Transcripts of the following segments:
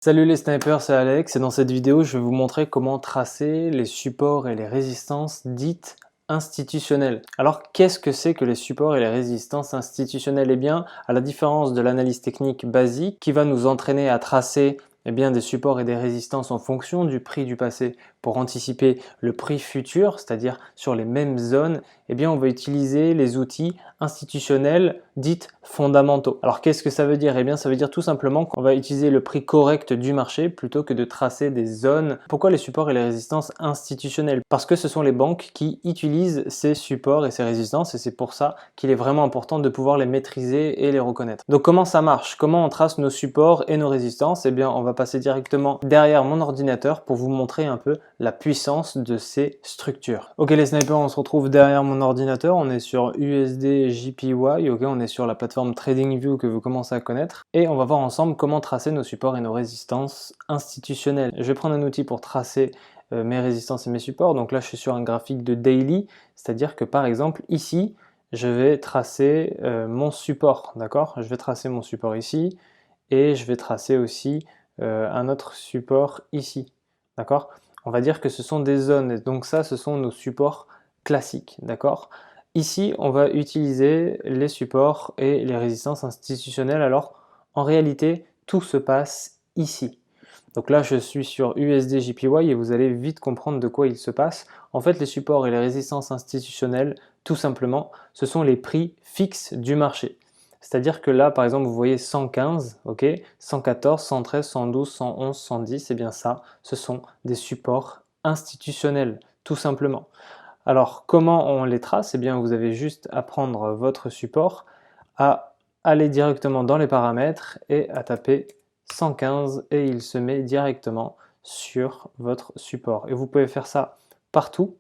Salut les snipers, c'est Alex et dans cette vidéo je vais vous montrer comment tracer les supports et les résistances dites institutionnelles. Alors qu'est-ce que c'est que les supports et les résistances institutionnelles? Eh bien, à la différence de l'analyse technique basique qui va nous entraîner à tracer des supports et des résistances en fonction du prix du passé pour anticiper le prix futur, c'est-à-dire sur les mêmes zones, on va utiliser les outils institutionnels dits fondamentaux. Alors qu'est-ce que ça veut dire? Eh bien, ça veut dire tout simplement qu'on va utiliser le prix correct du marché plutôt que de tracer des zones. Pourquoi les supports et les résistances institutionnelles? Parce que ce sont les banques qui utilisent ces supports et ces résistances et c'est pour ça qu'il est vraiment important de pouvoir les maîtriser et les reconnaître. Donc comment ça marche? Comment on trace nos supports et nos résistances? Eh bien, on va passer directement derrière mon ordinateur pour vous montrer un peu la puissance de ces structures. Ok les snipers, on se retrouve derrière mon ordinateur, on est sur USD JPY, ok, on est sur la plateforme TradingView que vous commencez à connaître et on va voir ensemble comment tracer nos supports et nos résistances institutionnelles. Je vais prendre un outil pour tracer mes résistances et mes supports. Donc là je suis sur un graphique de daily, c'est-à-dire que par exemple ici je vais tracer mon support, d'accord? Je vais tracer mon support ici et je vais tracer aussi un autre support ici, d'accord? On va dire que ce sont des zones, et donc ça, ce sont nos supports classiques, d'accord? Ici, on va utiliser les supports et les résistances institutionnelles. Alors, en réalité, tout se passe ici. Donc là, je suis sur USD JPY et vous allez vite comprendre de quoi il se passe. En fait, les supports et les résistances institutionnelles, tout simplement, ce sont les prix fixes du marché. C'est-à-dire que là, par exemple, vous voyez 115, ok, 114, 113, 112, 111, 110, c'est bien ça, ce sont des supports institutionnels, tout simplement. Alors, comment on les trace? Eh bien, vous avez juste à prendre votre support, à aller directement dans les paramètres et à taper 115 et il se met directement sur votre support. Et vous pouvez faire ça partout.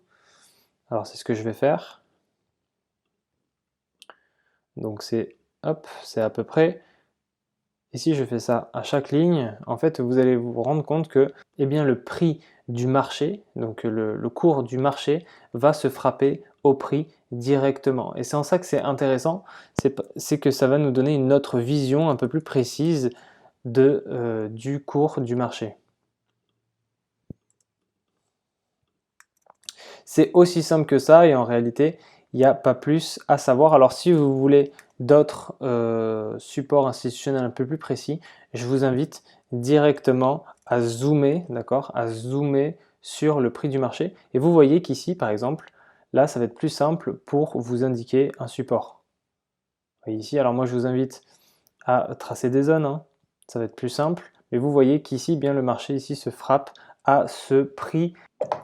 Alors, c'est ce que je vais faire. Donc, c'est hop, c'est à peu près. Et si je fais ça à chaque ligne, en fait, vous allez vous rendre compte que le prix du marché, donc le cours du marché, va se frapper au prix directement. Et c'est en ça que c'est intéressant, c'est que ça va nous donner une autre vision un peu plus précise du cours du marché. C'est aussi simple que ça et en réalité, il n'y a pas plus à savoir. Alors si vous voulez d'autres supports institutionnels un peu plus précis, je vous invite directement à zoomer, d'accord, à zoomer sur le prix du marché. Et vous voyez qu'ici, par exemple, là, ça va être plus simple pour vous indiquer un support. Vous voyez ici, alors moi, je vous invite à tracer des zones, hein. Ça va être plus simple. Mais vous voyez qu'ici, bien le marché ici se frappe à ce prix,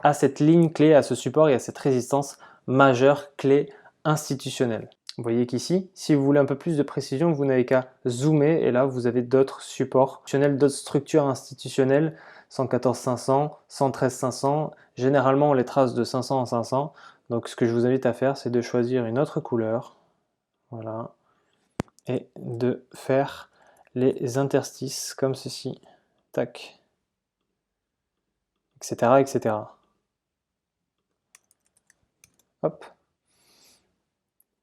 à cette ligne clé, à ce support et à cette résistance majeure clé institutionnelle. Vous voyez qu'ici, si vous voulez un peu plus de précision, vous n'avez qu'à zoomer et là vous avez d'autres supports institutionnels, d'autres structures institutionnelles, 114 500, 113 500. Généralement on les trace de 500 en 500. Donc ce que je vous invite à faire, c'est de choisir une autre couleur, voilà, et de faire les interstices comme ceci, tac, etc., etc. Hop.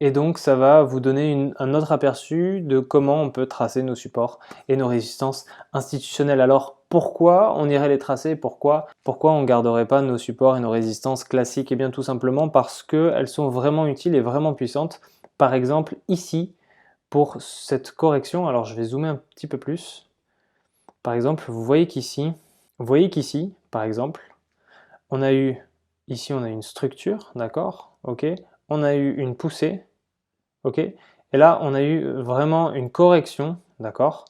Et donc ça va vous donner un autre aperçu de comment on peut tracer nos supports et nos résistances institutionnelles. Alors pourquoi on irait les tracer? Pourquoi on ne garderait pas nos supports et nos résistances classiques? Eh bien tout simplement parce qu'elles sont vraiment utiles et vraiment puissantes. Par exemple ici, pour cette correction, alors je vais zoomer un petit peu plus. Par exemple, vous voyez qu'ici, par exemple, on a eu une structure, d'accord, ok, on a eu une poussée, ok, et là on a eu vraiment une correction, d'accord,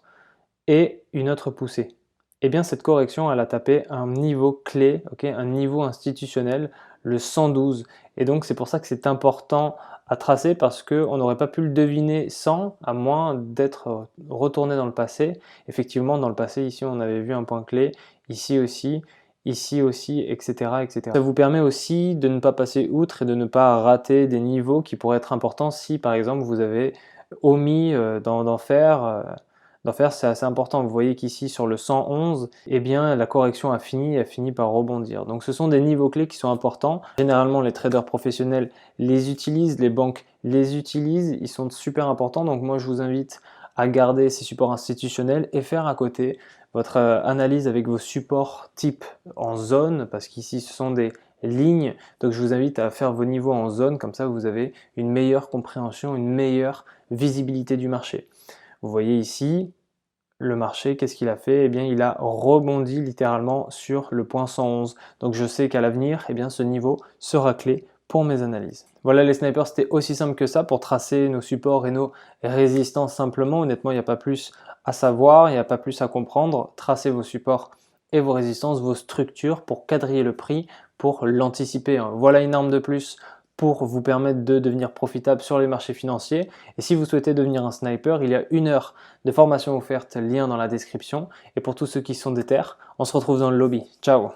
et une autre poussée. Et bien cette correction, elle a tapé un niveau clé, ok, un niveau institutionnel, le 112. Et donc c'est pour ça que c'est important à tracer parce qu'on n'aurait pas pu le deviner sans, à moins d'être retourné dans le passé. Effectivement, dans le passé, ici on avait vu un point clé, ici aussi, etc., etc. Ça vous permet aussi de ne pas passer outre et de ne pas rater des niveaux qui pourraient être importants si par exemple vous avez omis d'en faire. C'est assez important. Vous voyez qu'ici sur le 111, eh bien la correction a fini par rebondir. Donc ce sont des niveaux clés qui sont importants. Généralement les traders professionnels les utilisent, les banques les utilisent, ils sont super importants. Donc moi je vous invite à garder ces supports institutionnels et faire à côté votre analyse avec vos supports type en zone, parce qu'ici ce sont des lignes, donc je vous invite à faire vos niveaux en zone, comme ça vous avez une meilleure compréhension, une meilleure visibilité du marché. Vous voyez ici, le marché, qu'est-ce qu'il a fait? Eh bien, il a rebondi littéralement sur le point 111. Donc, je sais qu'à l'avenir, eh bien, ce niveau sera clé pour mes analyses. Voilà les snipers, c'était aussi simple que ça pour tracer nos supports et nos résistances simplement. Honnêtement, il n'y a pas plus à savoir, il n'y a pas plus à comprendre. Tracez vos supports et vos résistances, vos structures pour quadriller le prix, pour l'anticiper. Voilà une arme de plus pour vous permettre de devenir profitable sur les marchés financiers. Et si vous souhaitez devenir un sniper, il y a 1 heure de formation offerte, lien dans la description. Et pour tous ceux qui sont déter, on se retrouve dans le lobby. Ciao!